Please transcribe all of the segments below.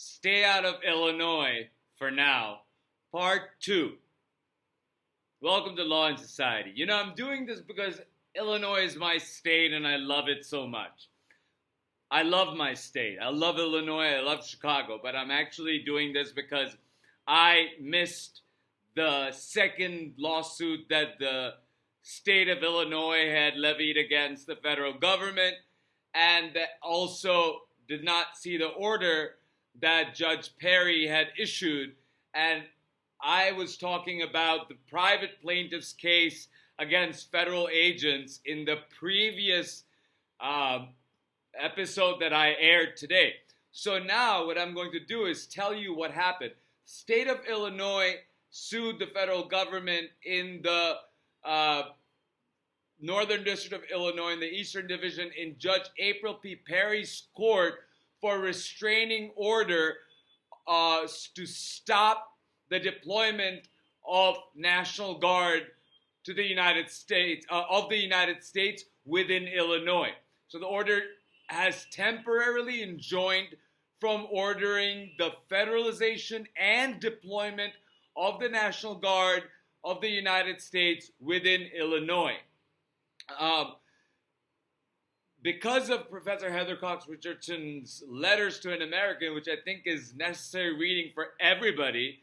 Stay out of Illinois for now. Part 2. Welcome to Law and Society. I'm doing this because Illinois is my state and I love it so much. I love my state. I love Illinois. I love Chicago. But I'm actually doing this because I missed the second lawsuit that the state of Illinois had levied against the federal government, and that also did not see the order that Judge Perry had issued. And I was talking about the private plaintiff's case against federal agents in the previous episode that I aired today. So now what I'm going to do is tell you what happened. State of Illinois sued the federal government in the Northern District of Illinois in the Eastern Division in Judge April P. Perry's court for restraining order to stop the deployment of National Guard to the United States, within Illinois. So the order has temporarily enjoined from ordering the federalization and deployment of the National Guard of the United States within Illinois. Because of Professor Heather Cox Richardson's Letters to an American, which I think is necessary reading for everybody,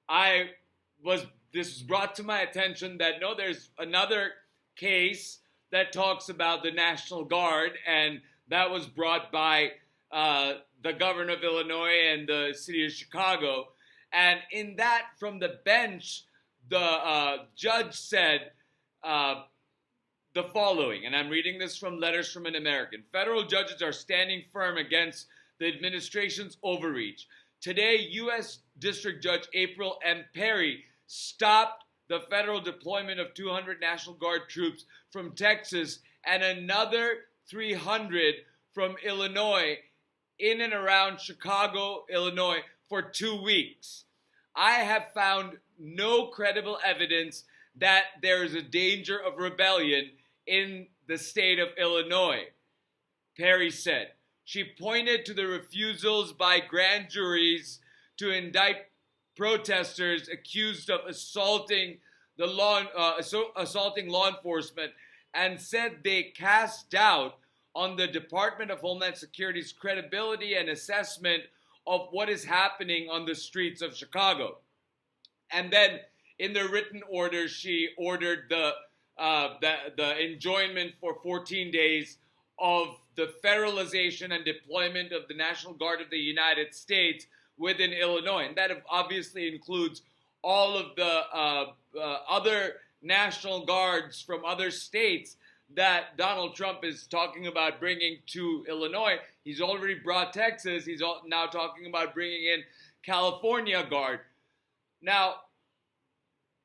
this was brought to my attention that there's another case that talks about the National Guard, and that was brought by the governor of Illinois and the city of Chicago. And in that, from the bench, the judge said the following, and I'm reading this from Letters from an American. Federal judges are standing firm against the administration's overreach. Today, U.S. District Judge April M. Perry stopped the federal deployment of 200 National Guard troops from Texas and another 300 from Illinois in and around Chicago, Illinois, for 2 weeks. I have found no credible evidence that there is a danger of rebellion in the state of Illinois, Perry said. She pointed to the refusals by grand juries to indict protesters accused of assaulting law enforcement and said they cast doubt on the Department of Homeland Security's credibility and assessment of what is happening on the streets of Chicago. And then in the written order, she ordered the enjoyment for 14 days of the federalization and deployment of the National Guard of the United States within Illinois. And that obviously includes all of the other National Guards from other states that Donald Trump is talking about bringing to Illinois. He's already brought Texas. He's now talking about bringing in California Guard. Now,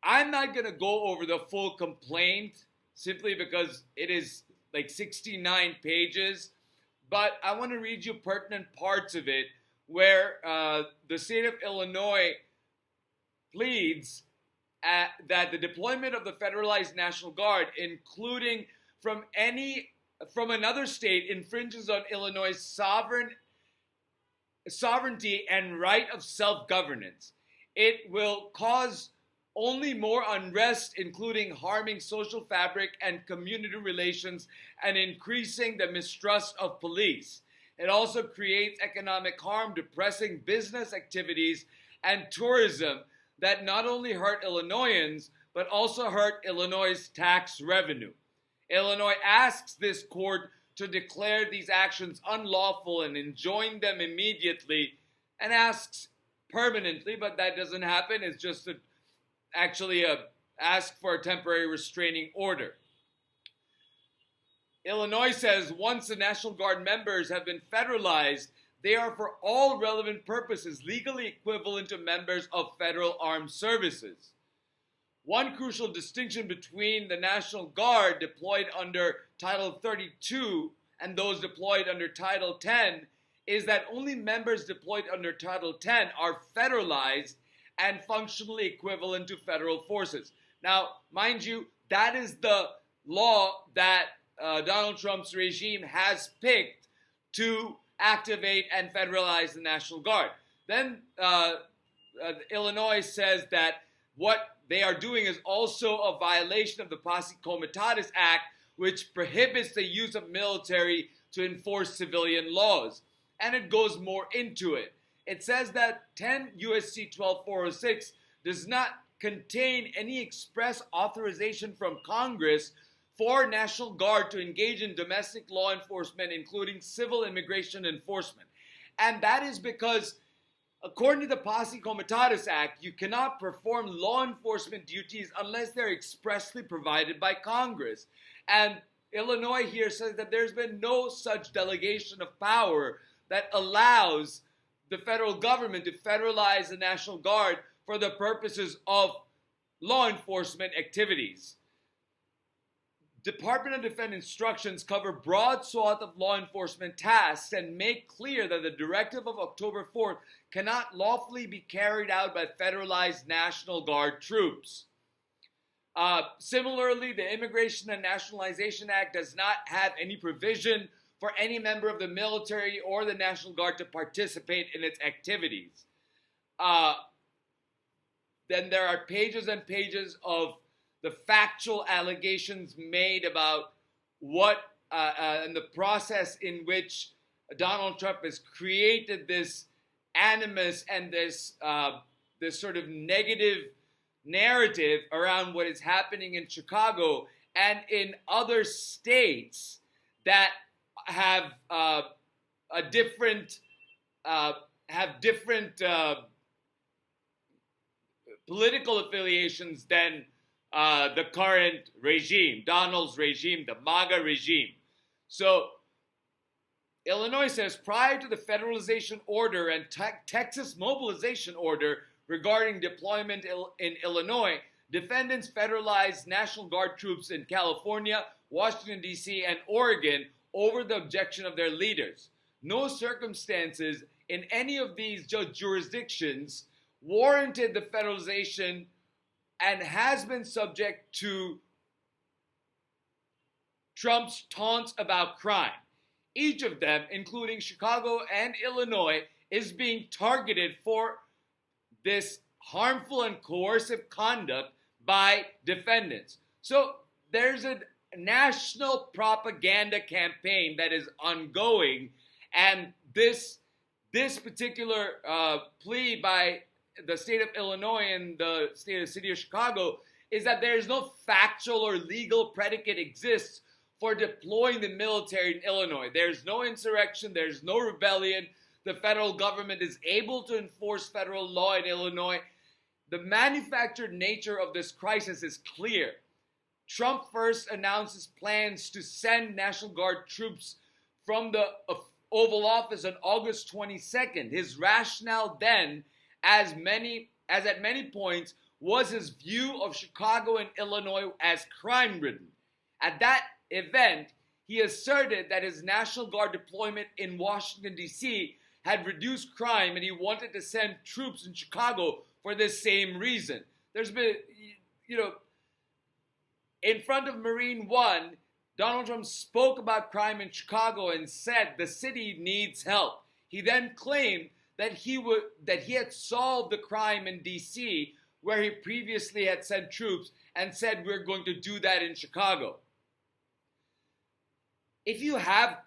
I'm not going to go over the full complaint simply because it is like 69 pages, but I want to read you pertinent parts of it where the state of Illinois pleads that the deployment of the federalized National Guard, including from another state, infringes on Illinois' sovereignty and right of self-governance. It will cause only more unrest, including harming social fabric and community relations and increasing the mistrust of police. It also creates economic harm, depressing business activities and tourism that not only hurt Illinoisans, but also hurt Illinois' tax revenue. Illinois asks this court to declare these actions unlawful and enjoin them immediately, and asks permanently, but that doesn't happen. It's just ask for a temporary restraining order. Illinois says once the National Guard members have been federalized, they are for all relevant purposes legally equivalent to members of federal armed services. One crucial distinction between the National Guard deployed under Title 32 and those deployed under Title 10 is that only members deployed under Title 10 are federalized and functionally equivalent to federal forces. Now, mind you, that is the law that Donald Trump's regime has picked to activate and federalize the National Guard. Then Illinois says that what they are doing is also a violation of the Posse Comitatus Act, which prohibits the use of military to enforce civilian laws. And it goes more into it. It says that 10 U.S.C. 12406 does not contain any express authorization from Congress for National Guard to engage in domestic law enforcement, including civil immigration enforcement. And that is because, according to the Posse Comitatus Act, you cannot perform law enforcement duties unless they're expressly provided by Congress. And Illinois here says that there's been no such delegation of power that allows the federal government to federalize the National Guard for the purposes of law enforcement activities. Department of Defense instructions cover broad swath of law enforcement tasks and make clear that the directive of October 4th cannot lawfully be carried out by federalized National Guard troops. Similarly, the Immigration and Nationalization Act does not have any provision for any member of the military or the National Guard to participate in its activities. Then there are pages and pages of the factual allegations made about what and the process in which Donald Trump has created this animus and this sort of negative narrative around what is happening in Chicago and in other states that have different political affiliations than the current regime, Donald's regime, the MAGA regime. So Illinois says prior to the federalization order and Texas mobilization order regarding deployment in Illinois, defendants federalized National Guard troops in California, Washington, D.C., and Oregon over the objection of their leaders. No circumstances in any of these jurisdictions warranted the federalization and has been subject to Trump's taunts about crime. Each of them, including Chicago and Illinois, is being targeted for this harmful and coercive conduct by defendants. So there's a national propaganda campaign that is ongoing, and this particular plea by the state of Illinois and the city of Chicago is that there is no factual or legal predicate exists for deploying the military in Illinois. There's no insurrection, there's no rebellion. The federal government is able to enforce federal law in Illinois. The manufactured nature of this crisis is clear. Trump first announces plans to send National Guard troops from the Oval Office on August 22nd. His rationale then, as at many points, was his view of Chicago and Illinois as crime-ridden. At that event, he asserted that his National Guard deployment in Washington, D.C. had reduced crime, and he wanted to send troops in Chicago for this same reason. There's been, in front of Marine One, Donald Trump spoke about crime in Chicago and said the city needs help. He then claimed that he had solved the crime in D.C., where he previously had sent troops, and said we're going to do that in Chicago. If you have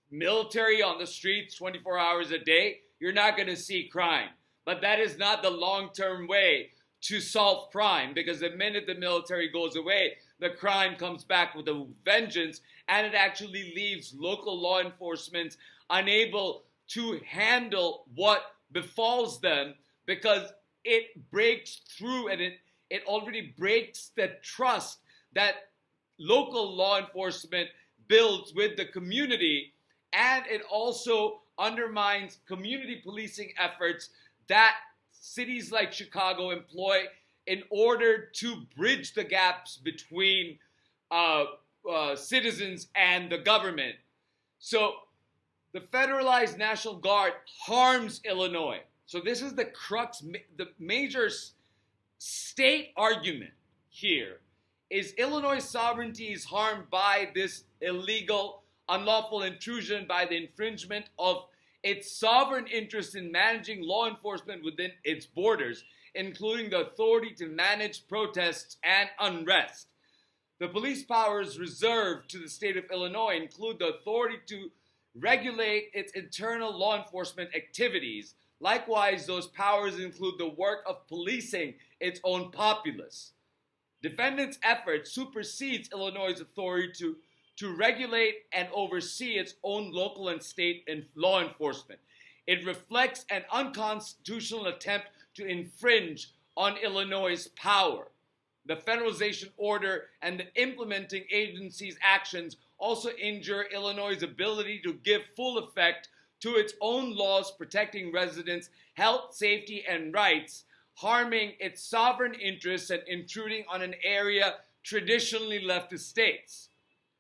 military on the streets 24 hours a day, you're not going to see crime. But that is not the long-term way to solve crime, because the minute the military goes away, the crime comes back with a vengeance, and it actually leaves local law enforcement unable to handle what befalls them, because it breaks through and it already breaks the trust that local law enforcement builds with the community, and it also undermines community policing efforts that cities like Chicago employ in order to bridge the gaps between citizens and the government. So the federalized National Guard harms Illinois. So this is the crux, the major state argument here is Illinois' sovereignty is harmed by this illegal, unlawful intrusion, by the infringement of its sovereign interest in managing law enforcement within its borders, including the authority to manage protests and unrest. The police powers reserved to the state of Illinois include the authority to regulate its internal law enforcement activities. Likewise, those powers include the work of policing its own populace. Defendants' effort supersedes Illinois' authority to regulate and oversee its own local and state law enforcement. It reflects an unconstitutional attempt to infringe on Illinois' power. The federalization order and the implementing agency's actions also injure Illinois' ability to give full effect to its own laws protecting residents' health, safety, and rights, harming its sovereign interests and intruding on an area traditionally left to states.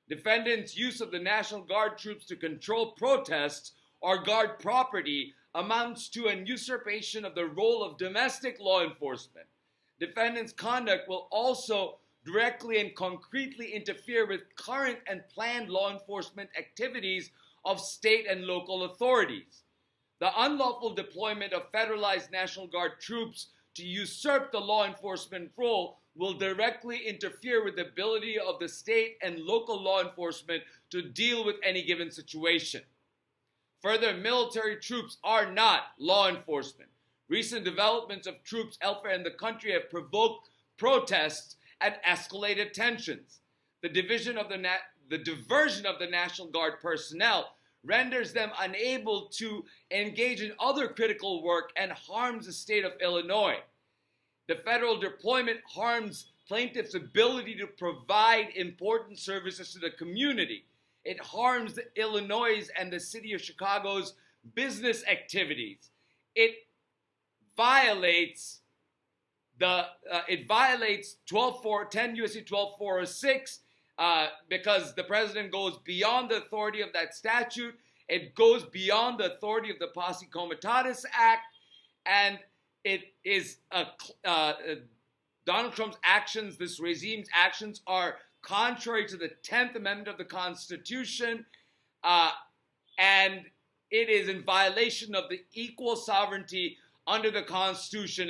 Defendants' use of the National Guard troops to control protests or guard property amounts to an usurpation of the role of domestic law enforcement. Defendants' conduct will also directly and concretely interfere with current and planned law enforcement activities of state and local authorities. The unlawful deployment of federalized National Guard troops to usurp the law enforcement role will directly interfere with the ability of the state and local law enforcement to deal with any given situation. Further, military troops are not law enforcement. Recent developments of troops elsewhere in the country have provoked protests and escalated tensions. The diversion of the National Guard personnel renders them unable to engage in other critical work and harms the state of Illinois. The federal deployment harms plaintiffs' ability to provide important services to the community. It harms Illinois and the city of Chicago's business activities. It violates 10 U.S.C. 12406 because the president goes beyond the authority of that statute. It goes beyond the authority of the Posse Comitatus Act, and it is Donald Trump's actions, this regime's actions, are contrary to the 10th Amendment of the Constitution, and it is in violation of the equal sovereignty under the Constitution,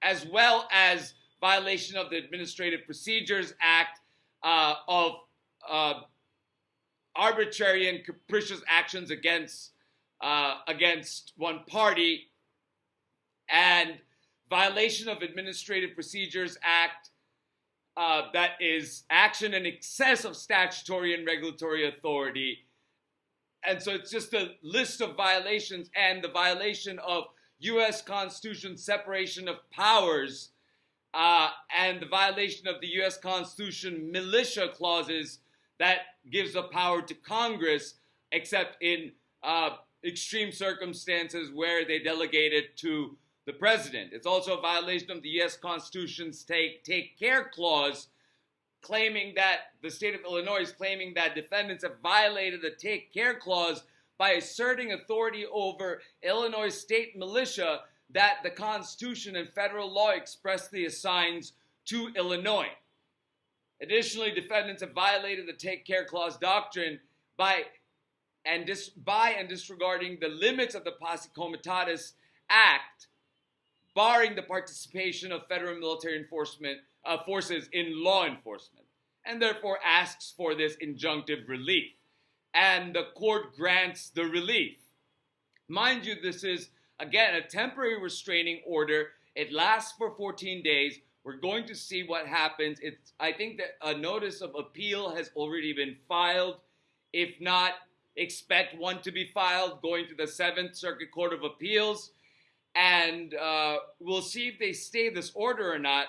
as well as violation of the Administrative Procedures Act of arbitrary and capricious actions against one party, and violation of Administrative Procedures Act that is action in excess of statutory and regulatory authority. And so it's just a list of violations, and the violation of U.S. Constitution separation of powers, and the violation of the U.S. Constitution militia clauses that gives the power to Congress, except in extreme circumstances where they delegate it to the president. It's also a violation of the U.S. Constitution's Take Care Clause, claiming that the state of Illinois is claiming that defendants have violated the Take Care Clause by asserting authority over Illinois state militia that the Constitution and federal law expressly assigns to Illinois. Additionally, defendants have violated the Take Care Clause doctrine by disregarding the limits of the Posse Comitatus Act, barring the participation of federal military enforcement forces in law enforcement, and therefore asks for this injunctive relief. And the court grants the relief. Mind you, this is, again, a temporary restraining order. It lasts for 14 days. We're going to see what happens. I think that a notice of appeal has already been filed. If not, expect one to be filed, going to the 7th Circuit Court of Appeals. And we'll see if they stay this order or not.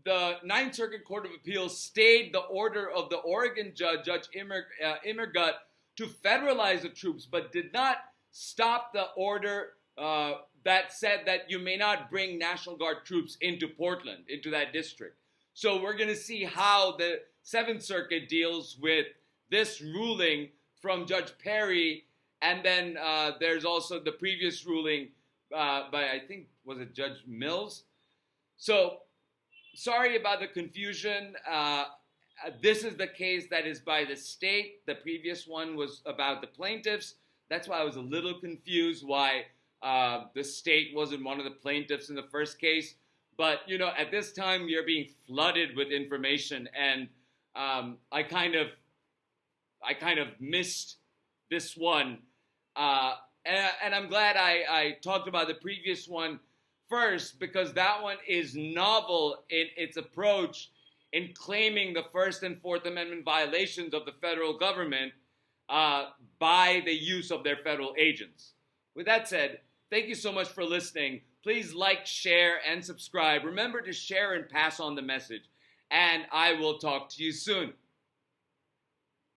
The 9th Circuit Court of Appeals stayed the order of the Oregon judge, Judge Immergut, to federalize the troops, but did not stop the order that said that you may not bring National Guard troops into Portland, into that district. So we're going to see how the 7th Circuit deals with this ruling from Judge Perry, and then there's also the previous ruling by, I think, was it Judge Mills? So, sorry about the confusion. this is the case that is by the state. The previous one was about the plaintiffs. That's why I was a little confused why the state wasn't one of the plaintiffs in the first case. But, at this time, you're being flooded with information, and I kind of missed this one. And I'm glad I talked about the previous one first, because that one is novel in its approach in claiming the First and Fourth Amendment violations of the federal government by the use of their federal agents. With that said, thank you so much for listening. Please like, share, and subscribe. Remember to share and pass on the message. And I will talk to you soon.